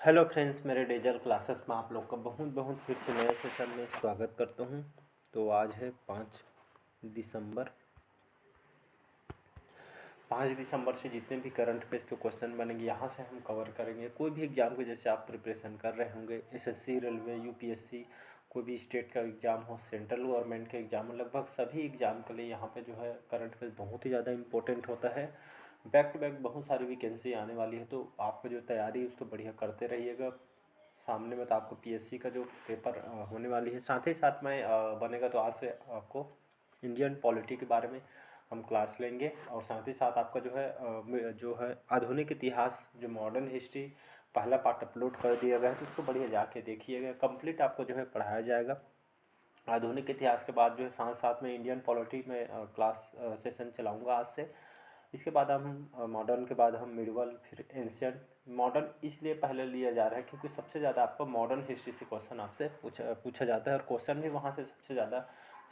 Hello friends, मेरे dazzle classes में आप लोग का बहुत बहुत फिर से नए सेशन में स्वागत करता हूं। तो आज है 5 दिसंबर। 5 दिसंबर से जितने भी करंट अफेयर्स के क्वेश्चन बनेंगे यहाँ से हम कवर करेंगे। कोई भी एग्ज़ाम के जैसे आप प्रिपरेशन कर रहे होंगे, एसएससी, रेलवे, यूपीएससी, कोई भी स्टेट का एग्ज़ाम हो, सेंट्रल गवर्नमेंट के एग्ज़ाम हो, लगभग सभी एग्ज़ाम के लिए यहाँ पे जो है करंट अफेयर्स बहुत ही ज़्यादा इंपॉर्टेंट होता है। बैक टू बैक बहुत सारी वैकेंसी आने वाली है, तो आपको जो तैयारी है उसको बढ़िया करते रहिएगा। सामने में तो आपको पीएससी का जो पेपर होने वाली है, साथ ही साथ में बनेगा। तो आज से आपको इंडियन पॉलिटी के बारे में हम क्लास लेंगे, और साथ ही साथ आपका जो है आधुनिक इतिहास, जो मॉडर्न हिस्ट्री पहला पार्ट अपलोड कर दिया गया है, तो उसको बढ़िया जाके देखिएगा। कंप्लीट आपको जो है पढ़ाया जाएगा। आधुनिक इतिहास के बाद जो है साथ साथ में इंडियन पॉलिटी में क्लास सेशन चलाऊँगा आज से। इसके बाद हम मॉडर्न के बाद हम मिडवल, फिर एंशियंट। मॉडर्न इसलिए पहले लिया जा रहा है क्योंकि सबसे ज़्यादा आपको मॉडर्न हिस्ट्री से क्वेश्चन आपसे पूछा जाता है, और क्वेश्चन भी वहाँ से सबसे ज़्यादा,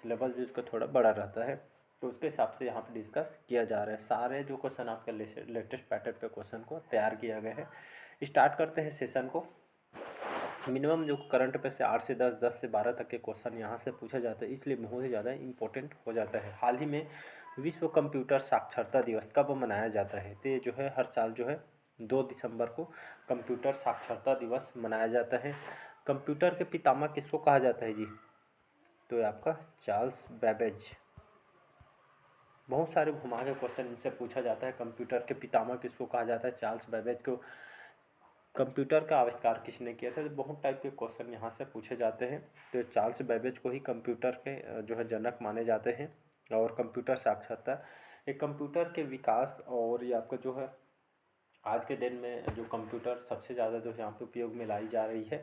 सिलेबस भी उसका थोड़ा बड़ा रहता है, तो उसके हिसाब से यहाँ पे डिस्कस किया जा रहा है। सारे जो क्वेश्चन आपके लेटेस्ट पैटर्न पे क्वेश्चन को तैयार किया गया है। स्टार्ट करते हैं सेशन को। मिनिमम जो करंट पे से 8 से 10, 10 से 12 तक के क्वेश्चन यहाँ से पूछा जाता है, इसलिए बहुत ही ज़्यादा इम्पोर्टेंट हो जाता है। हाल ही में विश्व कंप्यूटर साक्षरता दिवस कब मनाया जाता है? तो ये जो है हर साल जो है 2 दिसंबर को कंप्यूटर साक्षरता दिवस मनाया जाता है। कंप्यूटर के पितामह किसको कहा जाता है जी? तो ये आपका चार्ल्स बेबेज। बहुत सारे घुमा के क्वेश्चन इनसे पूछा जाता है। कंप्यूटर के पितामह किसको कहा जाता है? चार्ल्स बेबेज को। कंप्यूटर का आविष्कार किसने किया था? तो बहुत टाइप के क्वेश्चन यहाँ से पूछे जाते हैं। तो चार्ल्स बेबेज को ही कंप्यूटर के जो है जनक माने जाते हैं। और कंप्यूटर साक्षरता, एक कंप्यूटर के विकास, और ये आपका जो है आज के दिन में जो कंप्यूटर सबसे ज़्यादा जो यहाँ पे उपयोग में लाई जा रही है,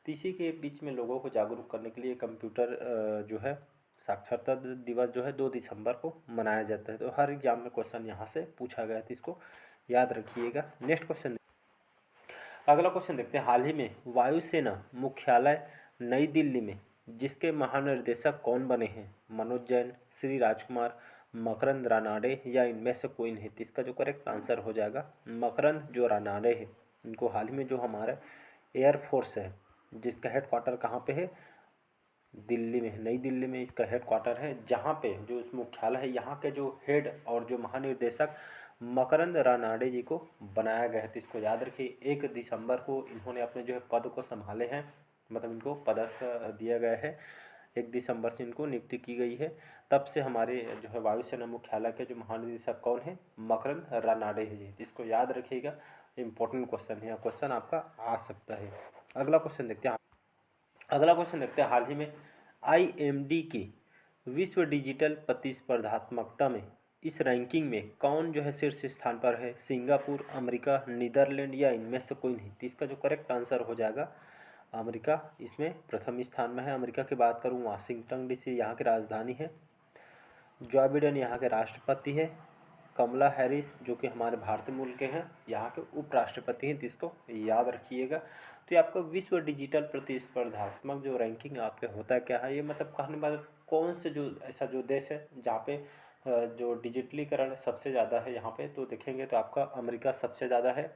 तो इसी के बीच में लोगों को जागरूक करने के लिए कंप्यूटर जो है साक्षरता दिवस जो है 2 दिसंबर को मनाया जाता है। तो हर एग्जाम में क्वेश्चन यहाँ से पूछा गया है, तो इसको याद रखिएगा। नेक्स्ट क्वेश्चन, अगला क्वेश्चन देखते हैं। हाल ही में वायुसेना मुख्यालय नई दिल्ली में जिसके महानिर्देशक कौन बने हैं? मनोज जैन, श्री राजकुमार, मकरंद रानाडे, या इनमें से कोई नहीं? तो इसका जो करेक्ट आंसर हो जाएगा मकरंद जो रानाडे है। इनको हाल ही में जो हमारा एयरफोर्स है, जिसका हेड क्वार्टर कहाँ पे है? दिल्ली में, नई दिल्ली में इसका हेड क्वार्टर है, जहाँ पे जो इस मुख्यालय है, यहाँ के जो हेड और जो महानिर्देशक मकरंद रानाडे जी को बनाया गया है। तो इसको याद रखिए। 1 दिसंबर को इन्होंने अपने जो है पद को संभाले हैं, मतलब इनको पदस्थ दिया गया है। 1 दिसंबर से इनको नियुक्ति की गई है। तब से हमारे जो है वायुसेना मुख्यालय के जो महानिदेशक कौन है? मकरंद रानाडे है जी। इसको याद रखिएगा, इंपॉर्टेंट क्वेश्चन है, क्वेश्चन आपका आ सकता है। अगला क्वेश्चन देखते हैं। हाल ही में आईएमडी की विश्व डिजिटल प्रतिस्पर्धात्मकता में इस रैंकिंग में कौन जो है शीर्ष स्थान पर है? सिंगापुर, अमेरिका, नीदरलैंड, या इनमें से कोई नहीं? तो इसका जो करेक्ट आंसर हो जाएगा अमेरिका इसमें प्रथम स्थान में है। अमेरिका की बात करूँ, वाशिंगटन डीसी यहाँ की राजधानी है। जो बिडेन यहाँ के राष्ट्रपति है। कमला हैरिस जो कि हमारे भारतीय मूल के हैं, यहाँ के उपराष्ट्रपति हैं। तो इसको याद रखिएगा। तो ये आपका विश्व डिजिटल प्रतिस्पर्धात्मक जो रैंकिंग आपके होता है क्या है? ये मतलब कहने मतलब कौन से जो ऐसा जो देश है जहाँ पे जो डिजिटलीकरण सबसे ज़्यादा है यहाँ पे, तो देखेंगे तो आपका अमेरिका सबसे ज़्यादा है।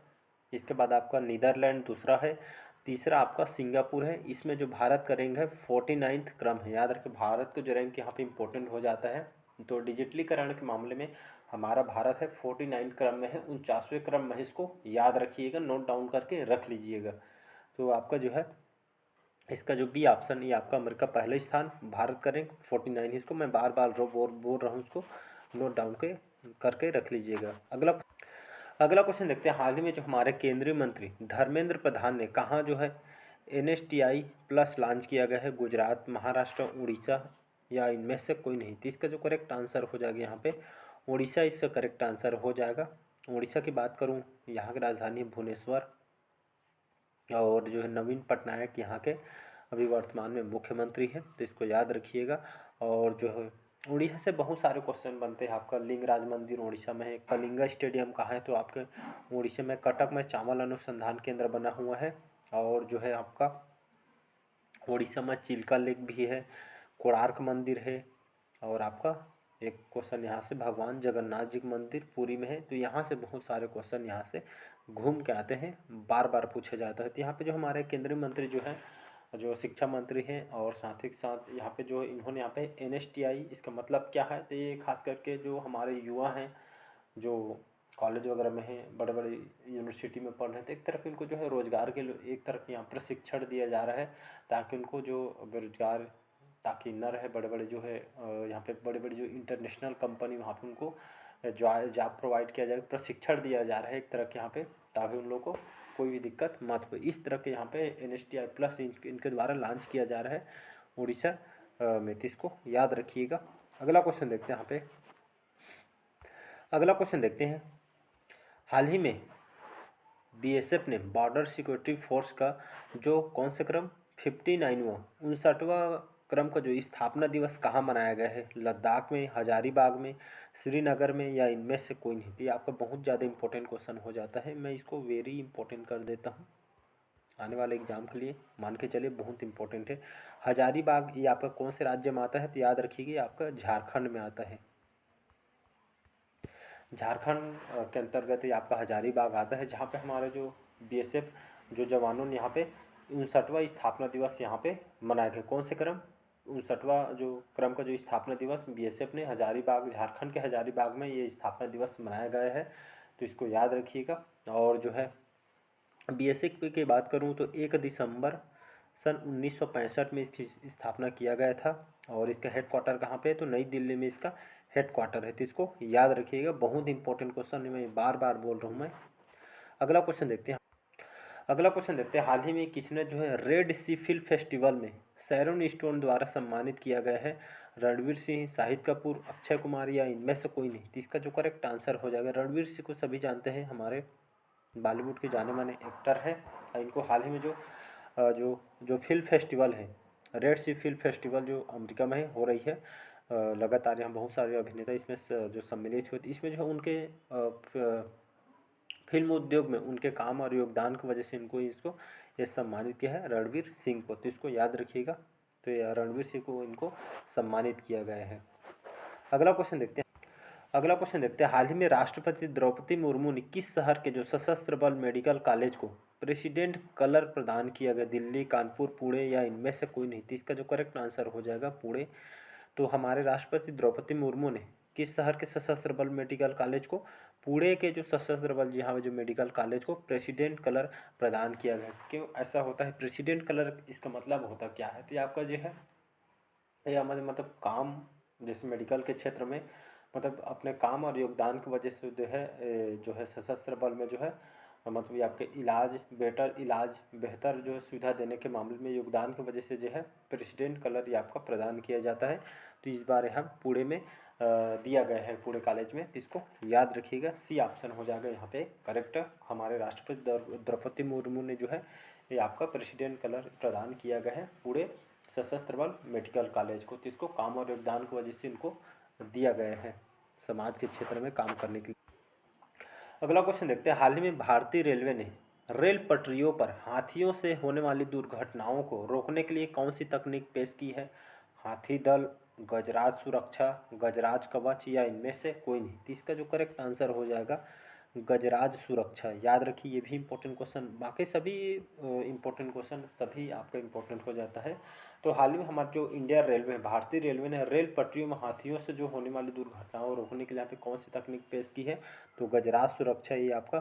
इसके बाद आपका नीदरलैंड दूसरा है। तीसरा आपका सिंगापुर है। इसमें जो भारत का रैंक है 49वां क्रम है। याद रखें, भारत का जो रैंक यहाँ पे इंपॉर्टेंट हो जाता है। तो डिजिटलीकरण के मामले में हमारा भारत है 49 क्रम में है, 49वें क्रम में। इसको याद रखिएगा, नोट डाउन करके रख लीजिएगा। तो आपका जो है इसका जो बी ऑप्शन, ये आपका अमेरिका पहले स्थान, भारत का रैंक 49। इसको मैं बार बार बोल रहा हूँ, इसको नोट डाउन करके रख लीजिएगा। अगला क्वेश्चन देखते हैं। हाल ही में जो हमारे केंद्रीय मंत्री धर्मेंद्र प्रधान ने कहाँ जो है NSTI प्लस लॉन्च किया गया है? गुजरात, महाराष्ट्र, उड़ीसा, या इनमें से कोई नहीं? तो इसका जो करेक्ट आंसर हो जाएगा यहाँ पे उड़ीसा, इसका करेक्ट आंसर हो जाएगा। उड़ीसा की बात करूँ, यहाँ की राजधानी है भुवनेश्वर, और जो है नवीन पटनायक यहाँ के अभी वर्तमान में मुख्यमंत्री हैं। तो इसको याद रखिएगा। और जो है उड़ीसा से बहुत सारे क्वेश्चन बनते हैं। आपका लिंगराज मंदिर उड़ीसा में है। कलिंगा स्टेडियम कहाँ है? तो आपके उड़ीसा में कटक में चावल अनुसंधान केंद्र बना हुआ है। और जो है आपका उड़ीसा में चिल्का लेक भी है, कोणार्क मंदिर है, और आपका एक क्वेश्चन यहाँ से भगवान जगन्नाथ जी का मंदिर पुरी में है। तो यहाँ से बहुत सारे क्वेश्चन यहाँ से घूम के आते हैं, बार बार पूछा जाता है। तो यहाँ पे जो हमारे केंद्रीय मंत्री जो हैं, जो शिक्षा मंत्री हैं, और साथ ही साथ यहाँ पे जो इन्होंने यहाँ पे NSTI, इसका मतलब क्या है, तो ये खास करके जो हमारे युवा हैं जो कॉलेज वगैरह में हैं, बड़े बड़े यूनिवर्सिटी में पढ़ रहे थे, एक तरह के उनको जो है रोज़गार के लिए एक तरह के यहाँ प्रशिक्षण दिया जा रहा है, ताकि उनको जो बेरोजगार ताकि न रहे। बड़े बड़े जो है यहाँ पे बड़े बड़े जो इंटरनेशनल कंपनी, वहाँ पे उनको जॉब प्रोवाइड किया जाएगा, प्रशिक्षण दिया जा रहा है एक तरह के यहाँ पे, ताकि उन लोगों को कोई भी दिक्कत मत हो। इस तरह के यहाँ पे NSTI प्लस इनके द्वारा लॉन्च किया जा रहा है उड़ीसा में, तो इसको याद रखिएगा। अगला क्वेश्चन देखते हैं यहाँ पे। अगला क्वेश्चन देखते हैं, हाल ही में BSF ने बॉर्डर सिक्योरिटी फोर्स का जो कौन सा क्रम 59वां 59वां क्रम का जो स्थापना दिवस कहाँ मनाया गया है? लद्दाख में, हजारीबाग में, श्रीनगर में, या इनमें से कोई नहीं? तो ये आपका बहुत ज़्यादा इंपॉर्टेंट क्वेश्चन हो जाता है, मैं इसको वेरी इंपॉर्टेंट कर देता हूँ आने वाले एग्जाम के लिए, मान के चलिए बहुत इंपॉर्टेंट है। हजारीबाग ये आपका कौन से राज्य में आता है? तो याद रखिएगा आपका झारखंड में आता है। झारखंड के अंतर्गत ये आपका हजारीबाग आता है, जहाँ पे हमारे जो BSF जो जवानों ने यहाँ पे 59वां स्थापना दिवस यहाँ पे मनाया गया। कौन से क्रम? 59वां जो क्रम का जो स्थापना दिवस BSF ने हजारीबाग, झारखंड के हजारीबाग में ये स्थापना दिवस मनाया गया है, तो इसको याद रखिएगा। और जो है BSF की बात करूँ तो 1 दिसंबर सन 1965 में इसकी स्थापना किया गया था, और इसका हेडक्वार्टर कहाँ पे है? तो नई दिल्ली में इसका हेडक्वार्टर है, तो इसको याद रखिएगा। बहुत इंपॉर्टेंट क्वेश्चन है, मैं बार बार बोल रहा हूँ मैं। अगला क्वेश्चन देखते हैं। अगला क्वेश्चन देखते हैं, हाल ही में किसने जो है रेड सी फिल्म फेस्टिवल में शैरोन स्टोन द्वारा सम्मानित किया गया है? रणवीर सिंह, शाहिद कपूर, अक्षय कुमार, या इनमें से कोई नहीं? तो इसका जो करेक्ट आंसर हो जाएगा, रणवीर सिंह को सभी जानते हैं, हमारे बॉलीवुड के जाने माने एक्टर हैं। इनको हाल ही में जो फिल्म फेस्टिवल है, रेड सी फिल्म फेस्टिवल जो अमेरिका में हो रही है, लगातार यहाँ बहुत सारे अभिनेता इसमें जो सम्मिलित हुए, इसमें जो है उनके फिल्म उद्योग में उनके काम और योगदान की वजह से इसको ये सम्मानित किया है, रणवीर सिंह को, तो इसको याद रखिएगा। तो ये रणवीर सिंह को इनको सम्मानित किया गया है। अगला क्वेश्चन देखते हैं। अगला क्वेश्चन देखते हैं, हाल ही में राष्ट्रपति द्रौपदी मुर्मू ने किस शहर के जो सशस्त्र बल मेडिकल कॉलेज को प्रेसिडेंट कलर प्रदान किया गया? दिल्ली, कानपुर, पुणे, या इनमें से कोई नहीं? तो इसका जो करेक्ट आंसर हो जाएगा पुणे। तो हमारे राष्ट्रपति द्रौपदी मुर्मू ने किस शहर के सशस्त्र बल मेडिकल कॉलेज को, पुणे के जो सशस्त्र बल यहाँ जो मेडिकल कॉलेज को प्रेसिडेंट कलर प्रदान किया गया? क्यों ऐसा होता है प्रेसिडेंट कलर? इसका मतलब होता क्या है? तो ये आपका जो है ये हमारे मतलब काम, जैसे मेडिकल के क्षेत्र में मतलब अपने काम और योगदान की वजह से जो है सशस्त्र बल में जो है मतलब ये आपके बेहतर जो है सुविधा देने के मामले में योगदान की वजह से जो है प्रेसिडेंट कलर ये आपका प्रदान किया जाता है। तो इस बार हम पुणे में दिया गया है, पुणे कॉलेज में, इसको याद रखिएगा। सी ऑप्शन हो जाएगा यहाँ पे करेक्ट। हमारे राष्ट्रपति द्रौपदी मुर्मू ने जो है ये आपका प्रेसिडेंट कलर प्रदान किया गया है पुणे सशस्त्र बल मेडिकल कॉलेज को, तो इसको काम और योगदान की वजह से इनको दिया गया है समाज के क्षेत्र में काम करने के लिए। अगला क्वेश्चन देखते हैं, हाल ही में भारतीय रेलवे ने रेल पटरियों पर हाथियों से होने वाली दुर्घटनाओं को रोकने के लिए कौन सी तकनीक पेश की है? हाथी दल, गजराज सुरक्षा, गजराज कवच, या इनमें से कोई नहीं? तो इसका जो करेक्ट आंसर हो जाएगा गजराज सुरक्षा। याद रखिए, ये भी इंपॉर्टेंट क्वेश्चन, बाकी सभी इंपॉर्टेंट क्वेश्चन सभी आपका इंपॉर्टेंट हो जाता है। तो हाल ही में हमारा जो इंडिया रेलवे, भारतीय रेलवे ने रेल पटरियों में हाथियों से जो होने वाली दुर्घटनाओं को रोकने के लिए यहाँ पे कौन सी तकनीक पेश की है? तो गजराज सुरक्षा ये आपका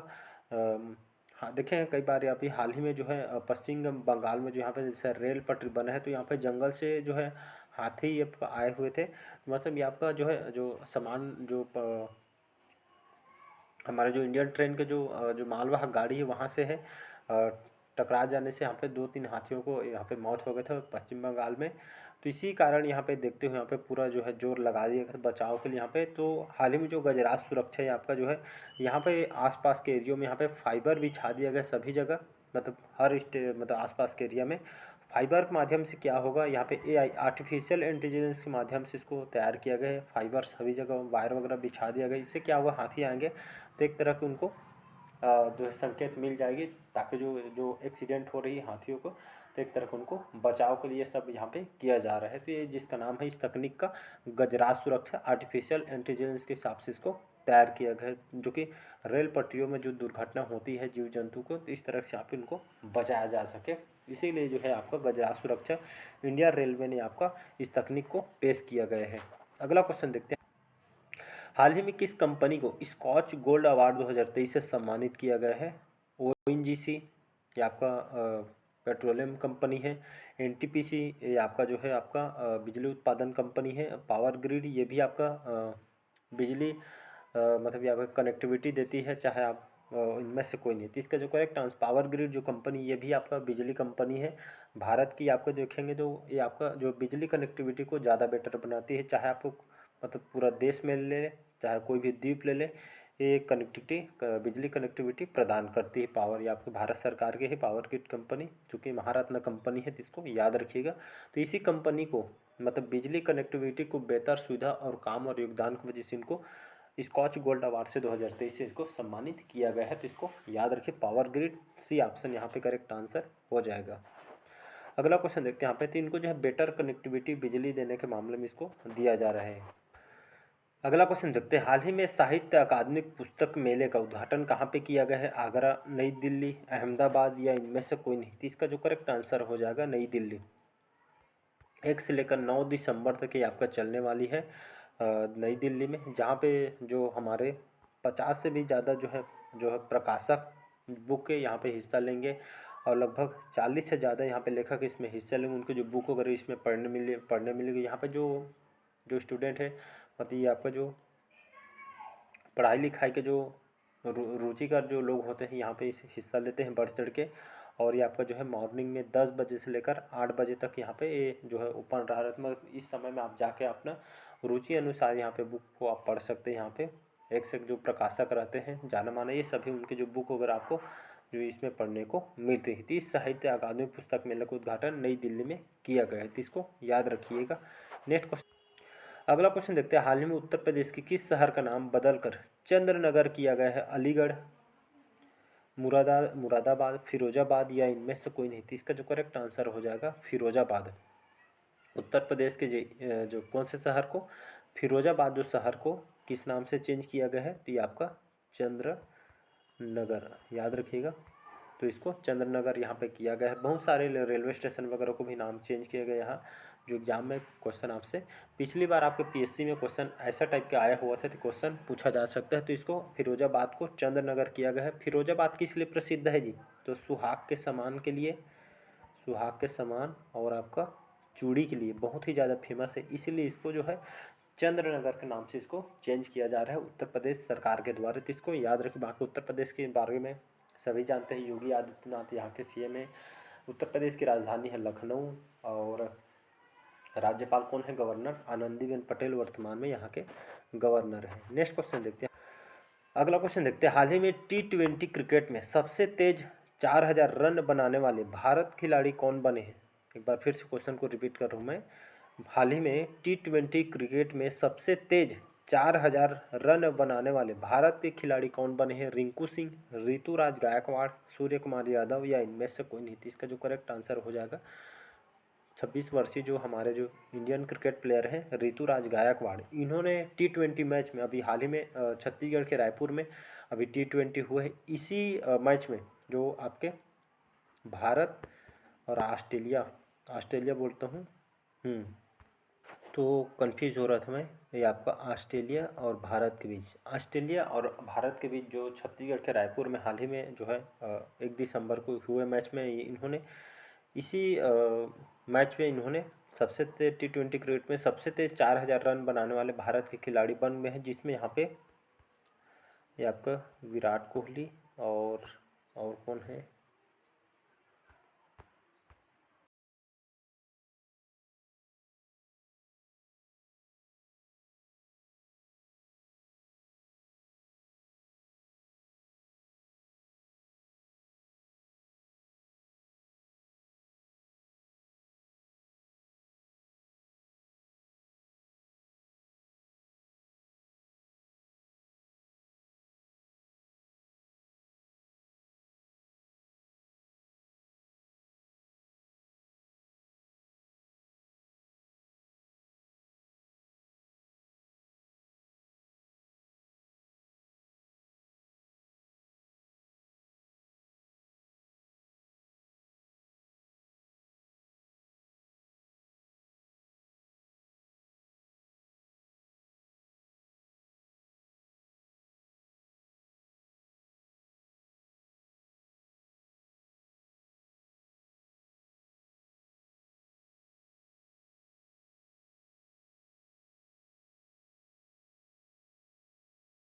हाँ देखे हैं कई बार। यहाँ पे हाल ही में जो है पश्चिम बंगाल में जो यहाँ पे जैसे रेल पटरी बना है, तो यहाँ पे जंगल से जो है हाथी ये आए हुए थे, मतलब ये आपका जो है जो सामान जो हमारे जो इंडियन ट्रेन के जो मालवाहक गाड़ी है वहाँ से है टकरा जाने से यहाँ पे 2-3 हाथियों को यहाँ पे मौत हो गए थे पश्चिम बंगाल में। तो इसी कारण यहाँ पे देखते हुए यहाँ पे पूरा जो है जोर लगा दिया गया बचाव के लिए यहाँ पे। तो हाल ही में जो गजराज सुरक्षा है आपका जो है यहाँ पे आसपास के एरियो में यहाँ पे फाइबर बिछा दिया गया सभी जगह, मतलब हर मतलब आसपास के एरिया में फाइबर के माध्यम से क्या होगा, यहाँ पे AI आर्टिफिशियल इंटेलिजेंस के माध्यम से इसको तैयार किया गया है। फाइबर सभी जगह वायर वगैरह बिछा दिया गया, इससे क्या होगा हाथी आएंगे तो एक तरह के उनको जो है संकेत मिल जाएगी, ताकि जो एक्सीडेंट हो रही है हाथियों को, तो एक तरह के उनको बचाव के लिए सब यहाँ पे किया जा रहा है। तो ये जिसका नाम है इस तकनीक का गजराज सुरक्षा, आर्टिफिशियल इंटेलिजेंस के हिसाब से इसको तैयार किया गया है, जो कि रेल पटरियों में जो दुर्घटना होती है जीव जंतु को, तो इस तरह से आप इनको बचाया जा सके, इसीलिए जो है आपका गजराज सुरक्षा इंडिया रेलवे ने आपका इस तकनीक को पेश किया गया है। अगला क्वेश्चन देखते हैं, हाल ही में किस कंपनी को स्कॉच गोल्ड अवार्ड 2023 से सम्मानित किया गया है? ओएनजीसी, ये आपका पेट्रोलियम कंपनी है। एनटीपीसी, ये आपका जो है आपका बिजली उत्पादन कंपनी है। पावर ग्रिड, ये भी आपका बिजली मतलब ये आपका कनेक्टिविटी देती है, चाहे आप इनमें से कोई नहीं। तो इसका जो करेक्ट आंसर, पावर ग्रिड जो कंपनी, ये भी आपका बिजली कंपनी है भारत की। आपको देखेंगे जो ये आपका जो बिजली कनेक्टिविटी को ज़्यादा बेटर बनाती है, चाहे आपको मतलब पूरा देश में ले ले, चाहे कोई भी द्वीप ले ले, ये कनेक्टिविटी बिजली कनेक्टिविटी प्रदान करती है पावर। ये आपकी भारत सरकार की है पावर ग्रिड कंपनी, जो कि महारत्न कंपनी है, तो इसको याद रखिएगा। तो इसी कंपनी को मतलब बिजली कनेक्टिविटी को बेहतर सुविधा और काम और योगदान की वजह से इनको स्कॉच गोल्ड अवार्ड से 2023 से इसको सम्मानित किया गया है, तो इसको याद रखिए। पावर ग्रिड, सी ऑप्शन यहाँ पे करेक्ट आंसर हो जाएगा। अगला क्वेश्चन देखते हैं यहाँ पे, तो इनको जो है बेटर कनेक्टिविटी बिजली देने के मामले में इसको दिया जा रहा है। अगला क्वेश्चन देखते हैं, हाल ही में साहित्य अकादमिक पुस्तक मेले का उद्घाटन कहाँ पे किया गया है? आगरा, नई दिल्ली, अहमदाबाद या इनमें से कोई नहीं? तो इसका जो करेक्ट आंसर हो जाएगा नई दिल्ली। 1 से लेकर 9 दिसंबर तक ये आपका चलने वाली है नई दिल्ली में, जहाँ पे जो हमारे 50 से भी ज़्यादा जो है प्रकाशक बुक के यहाँ पे हिस्सा लेंगे, और लगभग 40 से ज़्यादा यहाँ पे लेखक इसमें हिस्सा लेंगे। उनको जो बुक वगैरह इसमें पढ़ने मिलेगी। यहाँ पे जो स्टूडेंट है, मतलब ये आपका जो पढ़ाई लिखाई के जो रुचिकर जो लोग होते हैं, यहाँ पे इस हिस्सा लेते हैं बढ़ चढ़ के। और ये आपका जो है मॉर्निंग में 10 बजे से लेकर 8 बजे तक यहाँ पे ये जो है ओपन रहा रहता है। मतलब इस समय में आप जाके अपना रुचि अनुसार यहाँ पे बुक को आप पढ़ सकते हैं। यहाँ पे एक से एक जो प्रकाशक रहते हैं जाना माना, ये सभी उनके जो बुक वगैरह आपको जो इसमें पढ़ने को मिलती है। तो इस साहित्य अकादमिक पुस्तक मेले का उद्घाटन नई दिल्ली में किया गया है, तो इसको याद रखिएगा। नेक्स्ट क्वेश्चन, अगला क्वेश्चन देखते हैं, हाल ही में उत्तर प्रदेश के किस शहर का नाम बदलकर चंद्रनगर किया गया है? अलीगढ़, मुरादाबाद, फिरोजाबाद या इनमें से कोई नहीं? तो इसका जो करेक्ट आंसर हो जाएगा फिरोजाबाद। उत्तर प्रदेश के जो कौन से शहर को, फिरोजाबाद जो शहर को किस नाम से चेंज किया गया है? तो ये आपका चंद्र नगर, याद रखिएगा। तो इसको चंद्रनगर यहाँ पे किया गया है। बहुत सारे रेलवे स्टेशन वगैरह को भी नाम चेंज किया गया यहाँ। जो एग्जाम में क्वेश्चन आपसे पिछली बार आपके पीएससी में क्वेश्चन ऐसा टाइप के आया हुआ था, तो क्वेश्चन पूछा जा सकता है। तो इसको फिरोजाबाद को चंद्रनगर किया गया है। फिरोजाबाद किस लिए प्रसिद्ध है जी? तो सुहाग के सामान के लिए, सुहाग के सामान और आपका चूड़ी के लिए बहुत ही ज़्यादा फेमस है, इसीलिए इसको जो है चंद्रनगर के नाम से इसको चेंज किया जा रहा है उत्तर प्रदेश सरकार के द्वारा। तो इसको याद रखिए। बाकी उत्तर प्रदेश के बारे में सभी जानते हैं, योगी आदित्यनाथ यहाँ के सीएम है। उत्तर प्रदेश की राजधानी है लखनऊ, और राज्यपाल कौन है? गवर्नर आनंदीबेन पटेल वर्तमान में यहाँ के गवर्नर हैं। नेक्स्ट क्वेश्चन देखते हैं, अगला क्वेश्चन देखते हैं, हाल ही में T20 क्रिकेट में सबसे तेज 4000 रन बनाने वाले भारत खिलाड़ी कौन बने हैं? एक बार फिर से क्वेश्चन को रिपीट कर रहा हूँ मैं। हाल ही में T20 क्रिकेट में सबसे तेज 4000 रन बनाने वाले भारत के खिलाड़ी कौन बने हैं? रिंकू सिंह, ऋतुराज गायकवाड़, सूर्य कुमार यादव या इनमें से कोई नहीं? इसका जो करेक्ट आंसर हो जाएगा 26 वर्षीय जो हमारे जो इंडियन क्रिकेट प्लेयर हैं ऋतुराज गायकवाड़, इन्होंने T20 मैच में अभी हाल ही में छत्तीसगढ़ के रायपुर में अभी T20 हुए हैं। इसी मैच में जो आपके भारत और ऑस्ट्रेलिया बोलता हूँ, तो कंफ्यूज हो रहा था मैं। ये आपका ऑस्ट्रेलिया और भारत के बीच, ऑस्ट्रेलिया और भारत के बीच जो छत्तीसगढ़ के रायपुर में हाल ही में जो है 1 दिसंबर को हुए मैच में इन्होंने इसी मैच में इन्होंने सबसे तेज T20 क्रिकेट में सबसे तेज 4000 रन बनाने वाले भारत के खिलाड़ी बन गए हैं, जिसमें यहाँ पे ये आपका विराट कोहली और कौन है,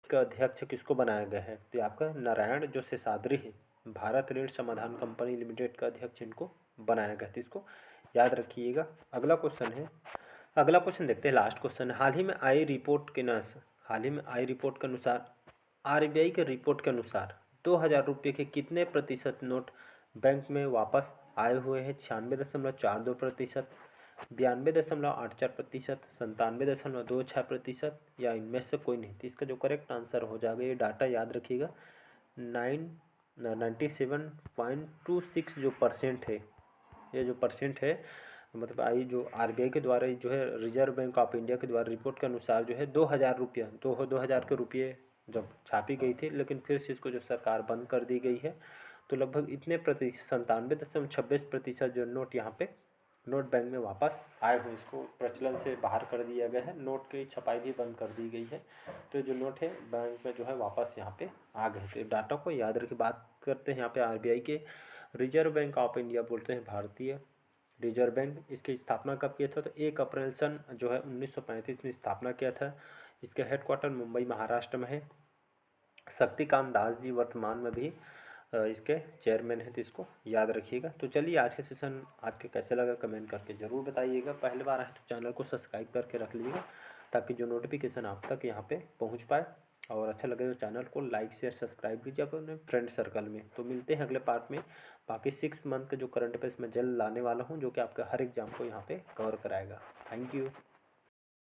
का अध्यक्ष किसको बनाया गया है? तो ये आपका नारायण जो शेषाद्री है, भारत ऋण समाधान कंपनी लिमिटेड का अध्यक्ष इनको बनाया गया था। इसको याद रखिएगा। अगला क्वेश्चन देखते हैं, लास्ट क्वेश्चन। हाल ही में आई रिपोर्ट के अनुसार, आरबीआई के रिपोर्ट के अनुसार 2000 रुपये के कितने प्रतिशत नोट बैंक में वापस आए हुए हैं? 96.42%, 92.84%, 97.26% या इनमें से कोई नहीं। तो इसका जो करेक्ट आंसर हो जाएगा, ये डाटा याद रखिएगा, 97.26 जो परसेंट है, ये जो परसेंट है, मतलब जो आरबीआई के द्वारा जो है, रिजर्व बैंक ऑफ इंडिया के द्वारा रिपोर्ट के अनुसार जो है 2000 रुपये, 2000 के रुपये जब छापी गई थी, लेकिन फिर से इसको जो सरकार बंद कर दी गई है, तो लगभग इतने प्रतिशत 97.26% जो नोट यहाँ पे नोट बैंक में वापस आए हुए, इसको प्रचलन से बाहर कर दिया गया है, नोट की छपाई भी बंद कर दी गई है। तो जो नोट है बैंक में जो है वापस यहाँ पे आ गए। तो डाटा को याद रखिए। बात करते हैं यहाँ पे आरबीआई के, रिजर्व बैंक ऑफ इंडिया बोलते हैं भारतीय रिजर्व बैंक। इसकी स्थापना कब किया था? तो 1 अप्रैल सन जो है 1935 में स्थापना किया था। इसके हेडक्वार्टर मुंबई महाराष्ट्र में है। शक्तिकांत दास जी वर्तमान में भी इसके चेयरमैन हैं, तो इसको याद रखिएगा। तो चलिए, आज के सेशन आपके कैसे लगा कमेंट करके ज़रूर बताइएगा। पहली बार आए तो चैनल को सब्सक्राइब करके रख लीजिएगा, ताकि जो नोटिफिकेशन आप तक यहाँ पे पहुँच पाए, और अच्छा लगे तो चैनल को लाइक शेयर सब्सक्राइब कीजिए अपने फ्रेंड सर्कल में। तो मिलते हैं अगले पार्ट में। बाकी 6 मंथ के जो करंट अफेयर्स मैं जल्द लाने वाला हूँ, जो कि आपका हर एग्जाम को यहाँ पे कवर कराएगा। Thank you.